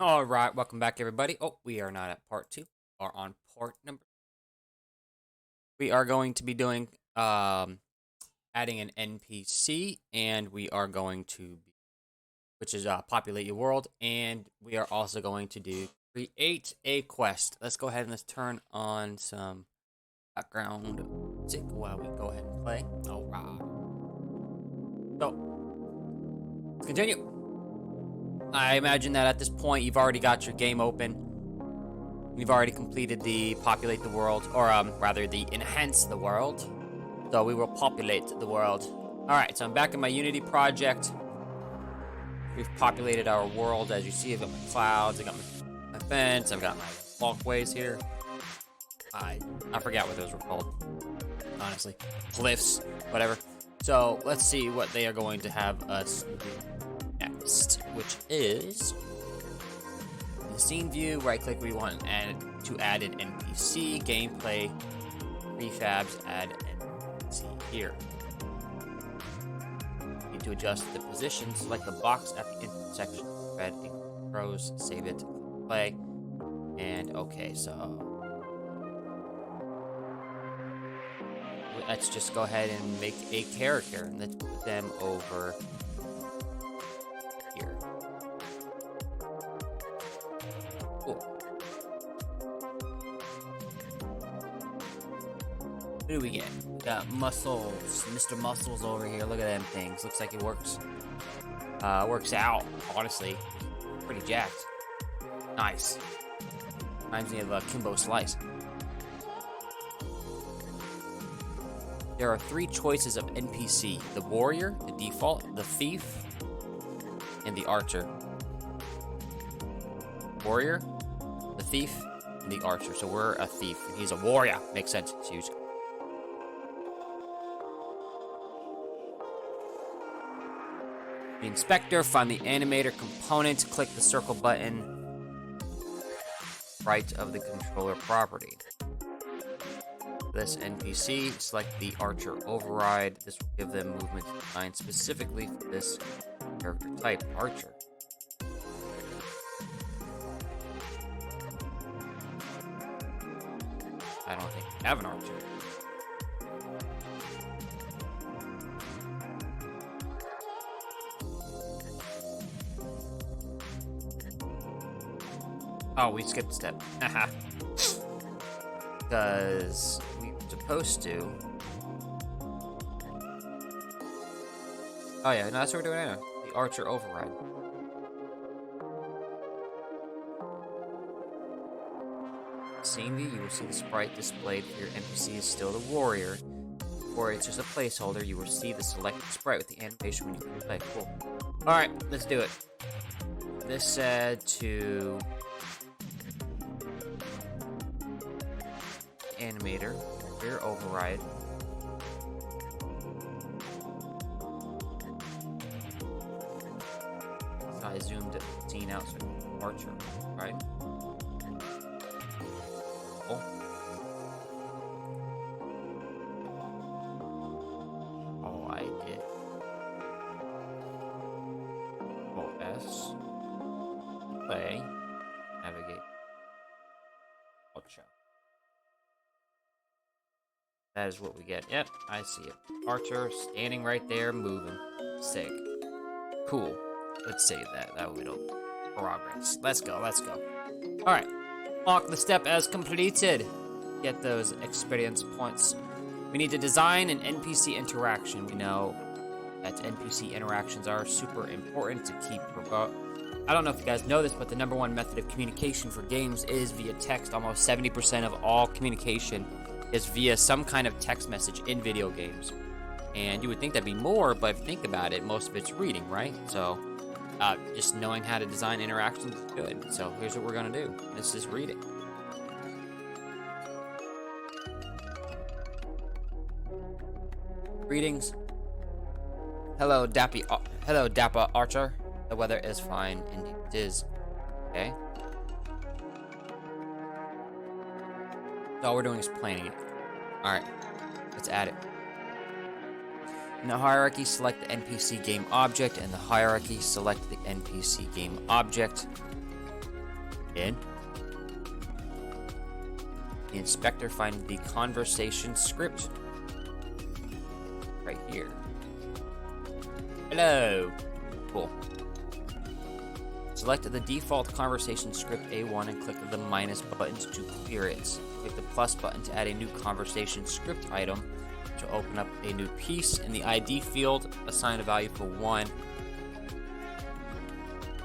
All right, welcome back, everybody. Oh, we are not at part two, or on part number. We are going to be doing adding an NPC, and we are going to be, which is populate your world, and we are also going to do create a quest. Let's go ahead and let's turn on some background music while we go ahead and play. All right. So let's continue. I imagine that at this point you've already got your game open. We've already completed the populate the world, or rather the enhance the world. So we will populate the world. Alright, so I'm back in my Unity project. We've populated our world. As you see, I've got my clouds, I got my fence, I've got my walkways here. I forgot what those were called, honestly. Cliffs, whatever. So let's see what they are going to have us do next, which is in the scene view, right click, we want to add an NPC, gameplay, prefabs, add NPC here. Need to adjust the position, select the box at the intersection, red and crows, save it, play, and okay, so let's just go ahead and make a character, and let's put them over here. Cool. Who do we get? We got Muscles. Mr. Muscles over here. Look at them things. Looks like it works. Works out, honestly. Pretty jacked. Nice. Reminds me of Kimbo Slice. There are 3 choices of NPC: the warrior, the default, the thief, and the archer. Warrior, the thief, and the archer. So we're a thief, and he's a warrior. Makes sense. It's huge. The inspector, find the animator component, click the circle button right of the controller property. This NPC, select the archer override. This will give them movement designed specifically for this character type, archer. I don't think we have an archer. Oh, we skipped a step. Haha. Because we were supposed to. Oh yeah, no, that's what we're doing now. The archer override. Scene view, you will see the sprite displayed for your NPC is still the warrior, or it's just a placeholder. You will see the selected sprite with the animation when you play. Cool. Alright, let's do it. This said to animator, rear override. So I zoomed the scene out, so archer, right? Oh. Oh, I did. Oh, S. Play. Navigate. Archer. That is what we get. Yep, I see it. Archer standing right there, moving. Sick. Cool. Let's save that. That way we don't progress. Let's go, let's go. Alright. Mark the step as completed. Get those experience points. We need to design an NPC interaction. We know that NPC interactions are super important to keep I don't know if you guys know this, but the #1 method of communication for games is via text. Almost 70% of all communication is via some kind of text message in video games. And you would think that'd be more, but if you think about it, most of it's reading, right? So just knowing how to design interactions is good. So here's what we're gonna do. This is reading. Greetings. Hello, Dappa Archer. The weather is fine, indeed it is. Okay. So all we're doing is planning it. Alright, let's add it. In the hierarchy, select the NPC game object. In the hierarchy, select the NPC game object. In the inspector, find the conversation script right here. Hello. Cool. Select the default conversation script A1 and click the minus buttons to clear it. Click the plus button to add a new conversation script item to open up a new piece. In the ID field, assign a value for 1.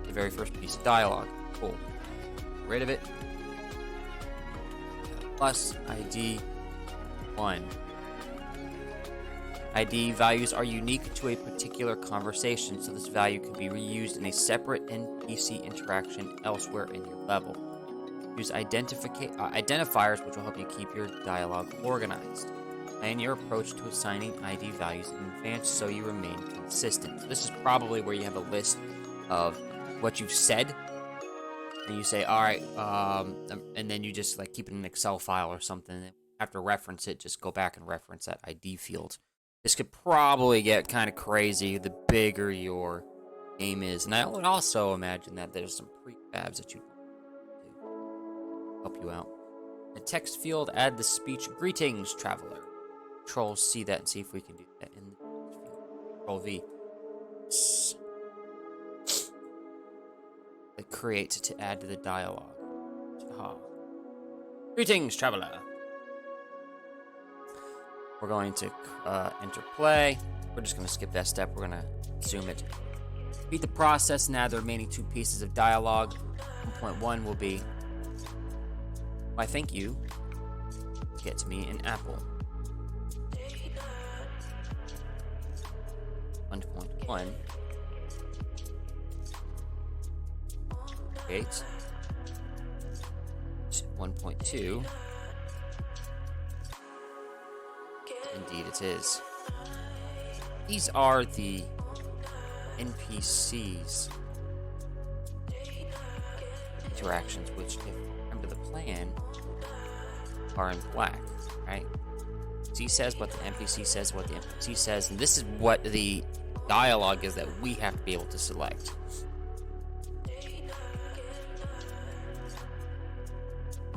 The very first piece of dialogue. Cool. Get rid of it. Plus ID 1. ID values are unique to a particular conversation, so this value can be reused in a separate NPC interaction elsewhere in your level. Use identifiers, which will help you keep your dialogue organized. Plan your approach to assigning ID values in advance so you remain consistent. So this is probably where you have a list of what you've said, and you say, all right, and then you just like keep it in an Excel file or something. And after reference it, just go back and reference that ID field. This could probably get kind of crazy the bigger your game is. And I would also imagine that there's some prefabs that you do to help you out. The text field, add the speech, greetings, traveler. Control C that and see if we can do that in the text field. Control V. Click create to add to the dialogue. Aha. Greetings, traveler. We're going to enter play. We're just going to skip that step. We're going to zoom it. Repeat the process and add the remaining 2 pieces of dialogue. 1.1 will be, why thank you. Get to me an apple. 1.1. Create. 1.2. Indeed it is. These are the NPCs interactions, which, if under the plan, are in black, right? C says what the NPC says, what the NPC says, and this is what the dialogue is that we have to be able to select.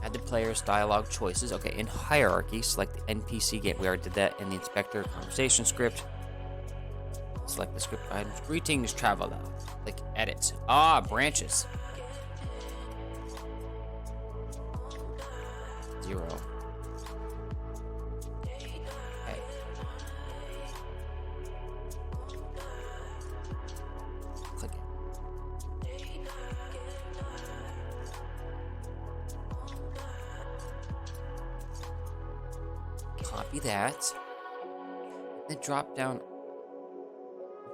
Add the player's dialogue choices. Okay, in hierarchy, select the NPC game. We already did that in the inspector conversation script. Select the script items. Greetings, traveler. Click edit. Branches. 0. Okay. Click it. Copy that. Then drop down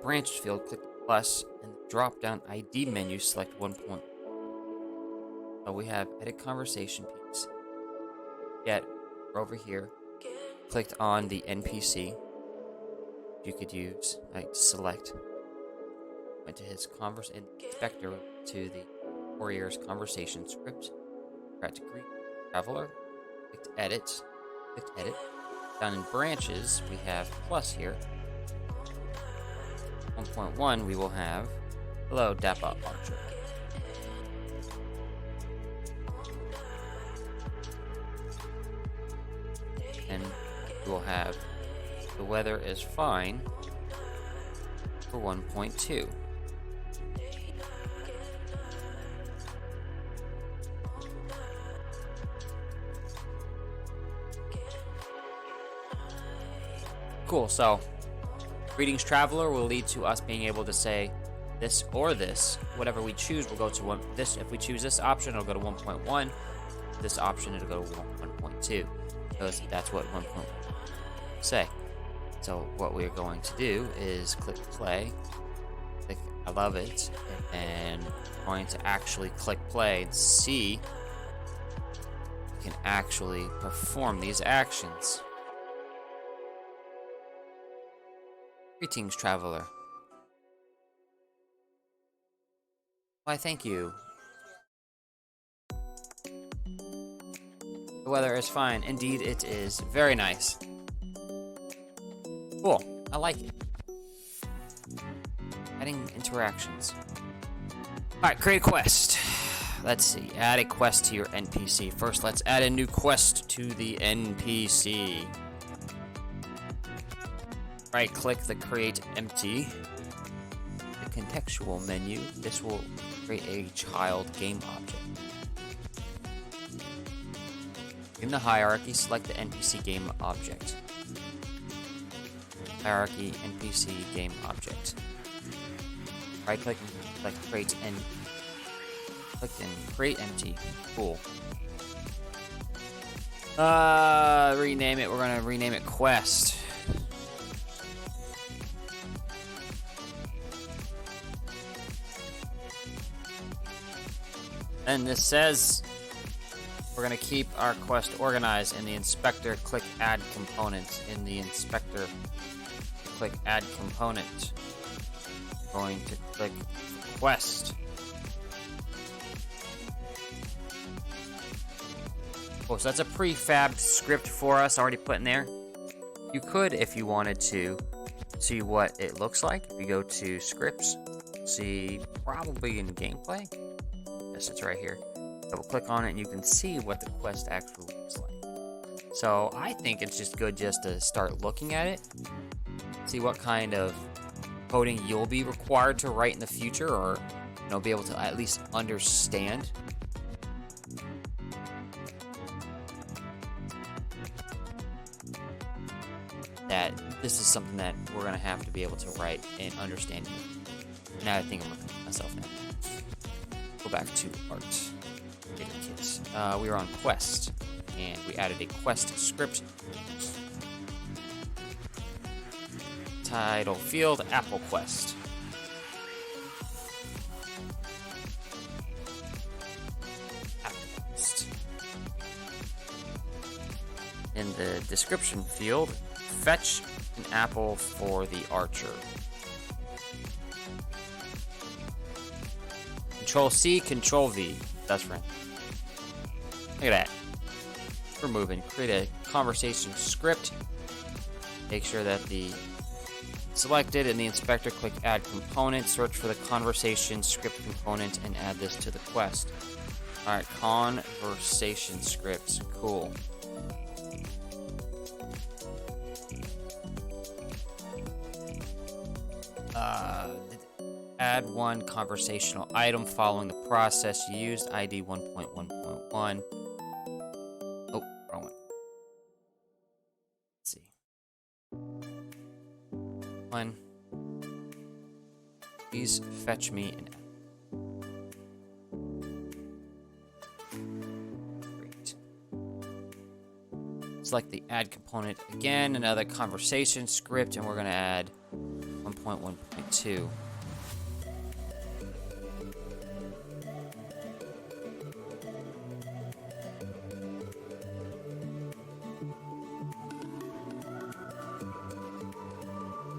branch field, click the plus, and the drop down ID menu, select 1 point. So we have edit conversation piece. Yet, we're over here. Clicked on the NPC. You could use, select. Went to his inspector to the warrior's conversation script. Got to greet traveler. Clicked edit. Clicked edit. Down in branches, we have plus here. 1.1, we will have hello, Dappa Archer. And we will have the weather is fine for 1.2. Cool, so greetings, traveler will lead to us being able to say this or this. Whatever we choose will go to this. If we choose this option, it'll go to 1.1. This option, it'll go to 1.2. Because that's what 1.1 say. So what we're going to do is click play. Click I love it. And we're going to actually click play and see if we can actually perform these actions. Greetings, traveler. Why, thank you. The weather is fine. Indeed, it is. Very nice. Cool. I like it. Adding interactions. Alright, create a quest. let's see. Add a quest to your NPC. First, let's add a new quest to the NPC. Right-click the Create Empty. The contextual menu. This will create a child game object. In the hierarchy, select the NPC game object. Hierarchy NPC game object. Right-click and select Create and click and Create Empty. Cool. Rename it. We're gonna rename it Quest. And this says we're going to keep our quest organized. In the inspector, click Add Component. In the inspector, click Add Component. Going to click Quest. Oh, so that's a prefabbed script for us already put in there. You could, if you wanted to, see what it looks like. If you go to Scripts, see probably in Gameplay. Yes, it's right here. Double click on it and you can see what the quest actually looks like. So I think it's just good just to start looking at it, see what kind of coding you'll be required to write in the future, or be able to at least understand. That this is something that we're gonna have to be able to write and understand. Now I think I'm looking at myself now. Go back to art. Kit. We were on quest, and we added a quest script. Title field Apple Quest. Apple Quest. In the description field, fetch an apple for the archer. Control C, Control V. That's right. Look at that. We're moving. Create a conversation script. Make sure that the selected in the inspector, click Add Component. Search for the conversation script component and add this to the quest. Alright, conversation scripts. Cool. Add one conversational item following the process used. ID 1.1.1. Oh, wrong one. Let's see. One. Please fetch me an Great. Select the add component again, another conversation script, and we're going to add 1.1.2.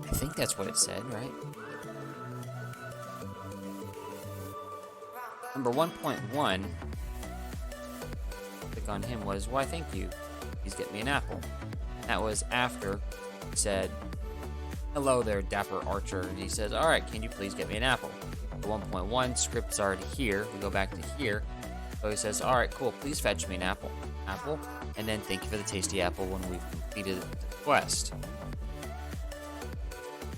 I think that's what it said, right? Number 1.1, click on him, was, why thank you, please get me an apple. That was after he said, hello there, Dapper Archer, and he says, alright, can you please get me an apple? The 1.1 script is already here. We go back to here. So he says, alright, cool, please fetch me an apple. Apple, and then thank you for the tasty apple when we've completed the quest.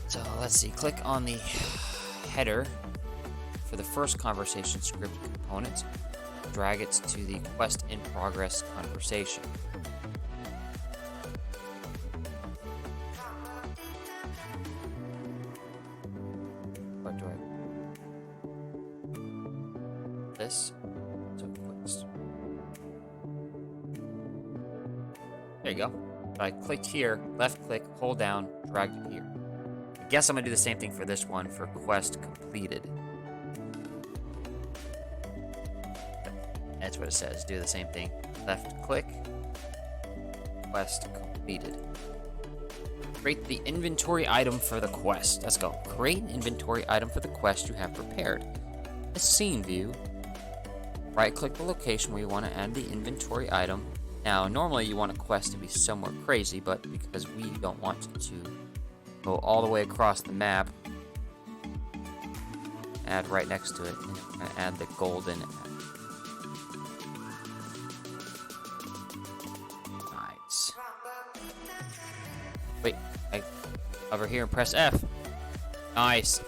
So let's see, click on the header for the first conversation script component, drag it to the quest in progress conversation. What do I? This. So quest. There you go. So I clicked here, left click, hold down, drag it here. I guess I'm gonna do the same thing for this one for quest completed. That's what it says. Do the same thing. Left click. Quest completed. Create the inventory item for the quest. Let's go. Create an inventory item for the quest you have prepared. The scene view. Right click the location where you want to add the inventory item. Now, normally you want a quest to be somewhere crazy, but because we don't want to go all the way across the map, add right next to it, and we're going to add the golden apple. Wait, I hover here and press F. Nice.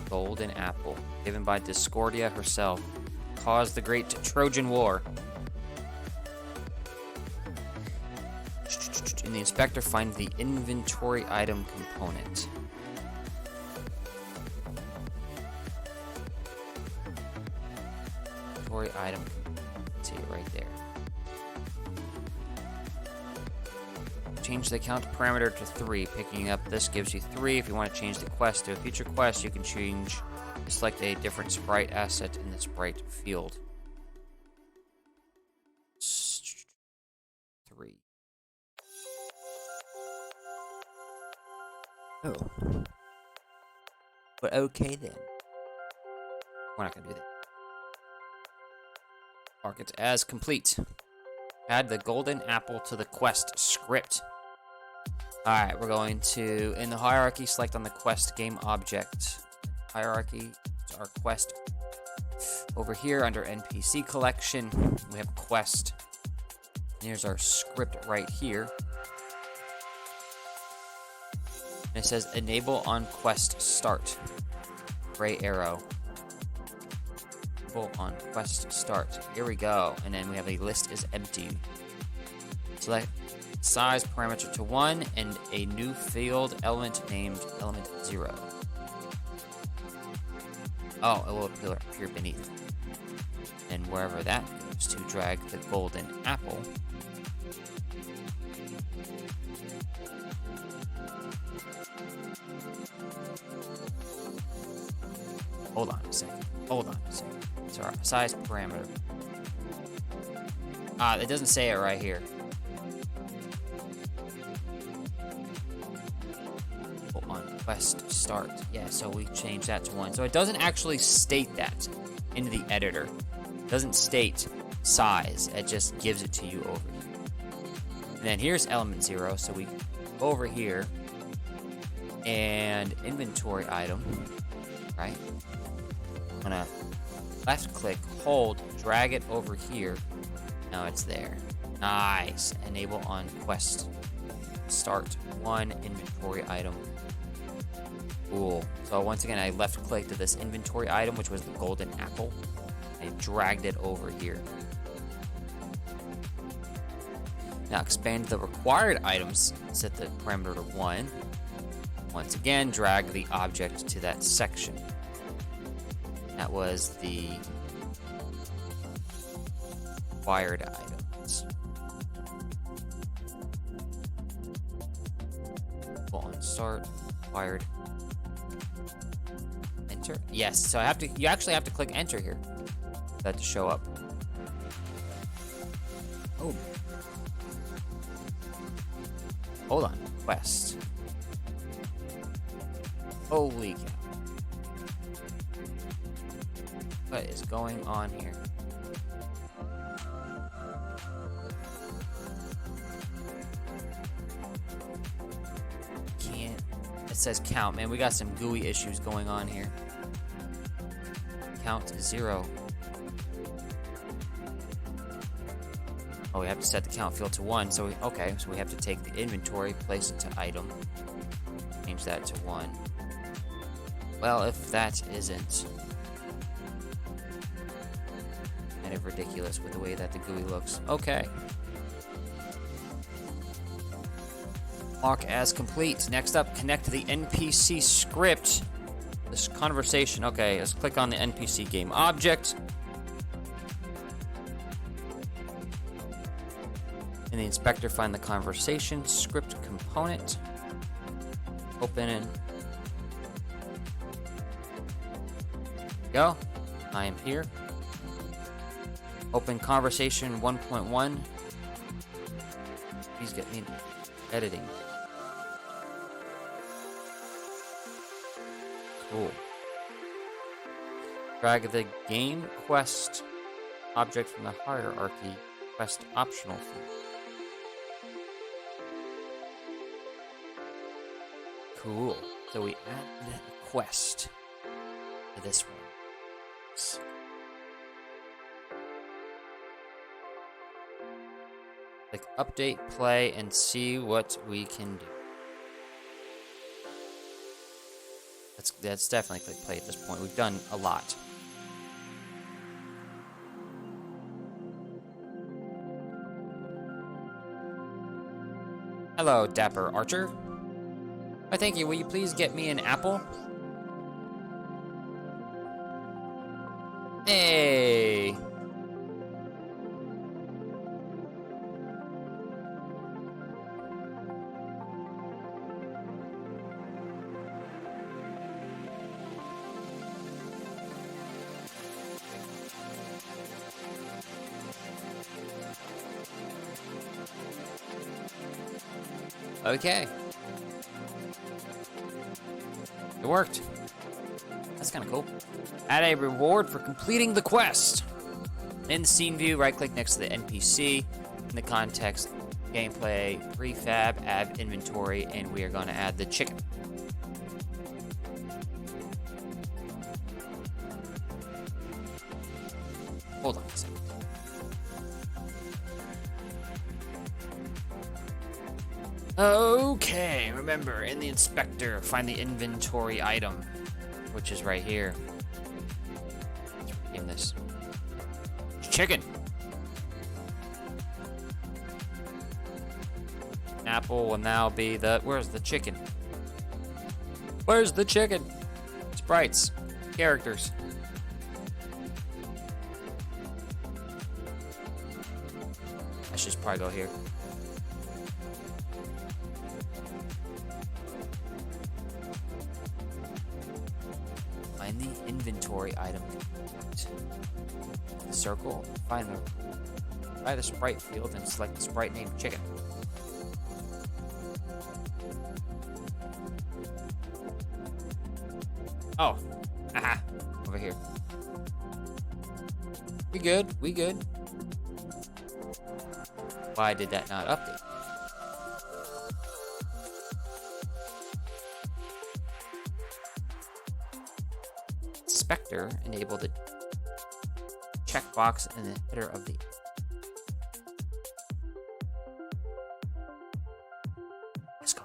Golden apple, given by Discordia herself, caused the great Trojan War. In the inspector, find the inventory item component. Inventory item. See it right there. Change the count parameter to 3. Picking up this gives you 3. If you want to change the quest to a future quest, you can select a different sprite asset in the sprite field. 3. Oh. But okay then. We're not gonna do that. Mark it as complete. Add the golden apple to the quest script. Alright, we're going to, in the hierarchy, select on the quest game object. Hierarchy, it's our quest. Over here, under NPC collection, we have quest. And here's our script right here. And it says enable on quest start. Gray arrow. Enable on quest start. Here we go. And then we have a list is empty. Select size parameter to 1 and a new field element named element 0. Oh, it will appear beneath. And wherever that goes, to drag the golden apple. Hold on a second. It's our size parameter. It doesn't say it right here. On quest start. Yeah, so we change that to 1. So it doesn't actually state that in the editor. It doesn't state size. It just gives it to you over here. And then here's element 0. So we go over here and inventory item, right? I'm gonna left click, hold, drag it over here. Now it's there. Nice. Enable on quest start 1 inventory item. Cool. So once again, I left click to this inventory item, which was the golden apple. I dragged it over here. Now expand the required items, set the parameter to 1. Once again, drag the object to that section. That was the required items. Go on start, required. Enter. Yes, so you actually have to click enter here for that to show up. Oh. Hold on. Quest. Holy cow. What is going on here? Can't. It says count, man. We got some GUI issues going on here. Count 0. Oh, we have to set the count field to 1. So we have to take the inventory, place it to item, change that to 1. Well, if that isn't kind of ridiculous with the way that the GUI looks. Okay. Mark as complete. Next up, connect to the NPC script. This conversation. Okay, let's click on the NPC game object. In the inspector, find the conversation script component. Open it. Go. I am here. Open conversation 1.1. Please get me editing. Cool. Drag the game quest object from the hierarchy quest optional field. Cool. So we add the quest to this one. Click update, play, and see what we can do. That's definitely click play at this point. We've done a lot. Hello, Dapper Archer. Oh, thank you. Will you please get me an apple? Hey. Okay. It worked. That's kind of cool. Add a reward for completing the quest. In the scene view, right-click next to the NPC. In the context, gameplay, prefab, add inventory, and we are going to add the chicken. Hold on a second. Okay, remember, in the inspector, find the inventory item, which is right here. In this. Chicken! Apple will now be the... Where's the chicken? Where's the chicken? Sprites. Characters. I should probably go here. Find the inventory item. Circle. Find the sprite field and select the sprite named chicken. Oh, aha, over here. We good. We good. Why did that not update? Inspector, enable the checkbox in the header of the... Let's go.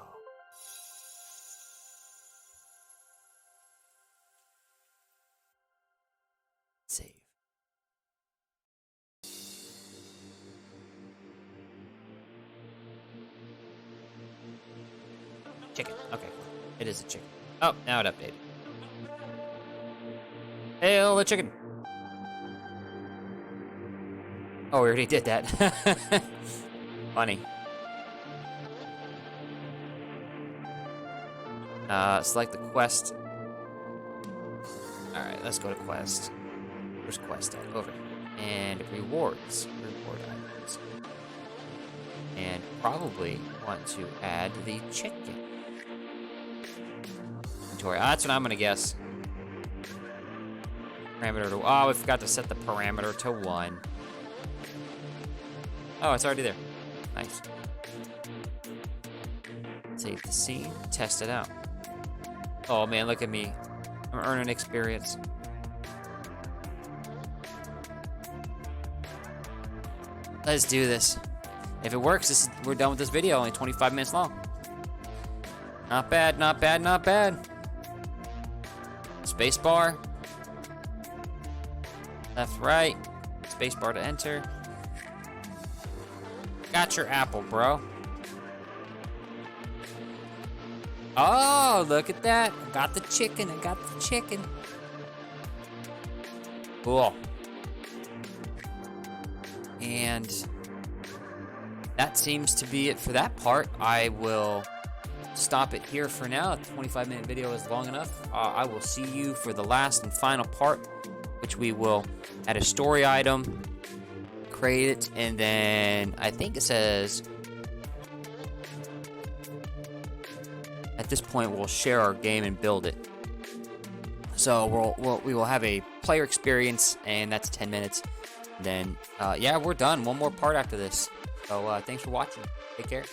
Save. Chicken. Okay. It is a chicken. Oh, now it updated. Hail the chicken. Oh, we already did that. Funny. Select the quest. Alright, let's go to quest. Where's quest at? Over here. And rewards. Reward items. And probably want to add the chicken. Inventory. That's what I'm gonna guess. Parameter to... Oh, we forgot to set the parameter to 1. Oh, it's already there. Nice. Save the scene. Test it out. Oh, man, look at me. I'm earning experience. Let's do this. If it works, we're done with this video. Only 25 minutes long. Not bad, not bad, not bad. Spacebar. Left, right. Spacebar to enter. Got your apple, bro. Oh, look at that. I got the chicken. I got the chicken. Cool. And that seems to be it for that part. I will stop it here for now. The 25-minute video is long enough. I will see you for the last and final part, which we will add a story item, create it, and then I think it says at this point we'll share our game and build it. So we will have a player experience, and that's 10 minutes. Then yeah, we're done. One more part after this. So thanks for watching. Take care.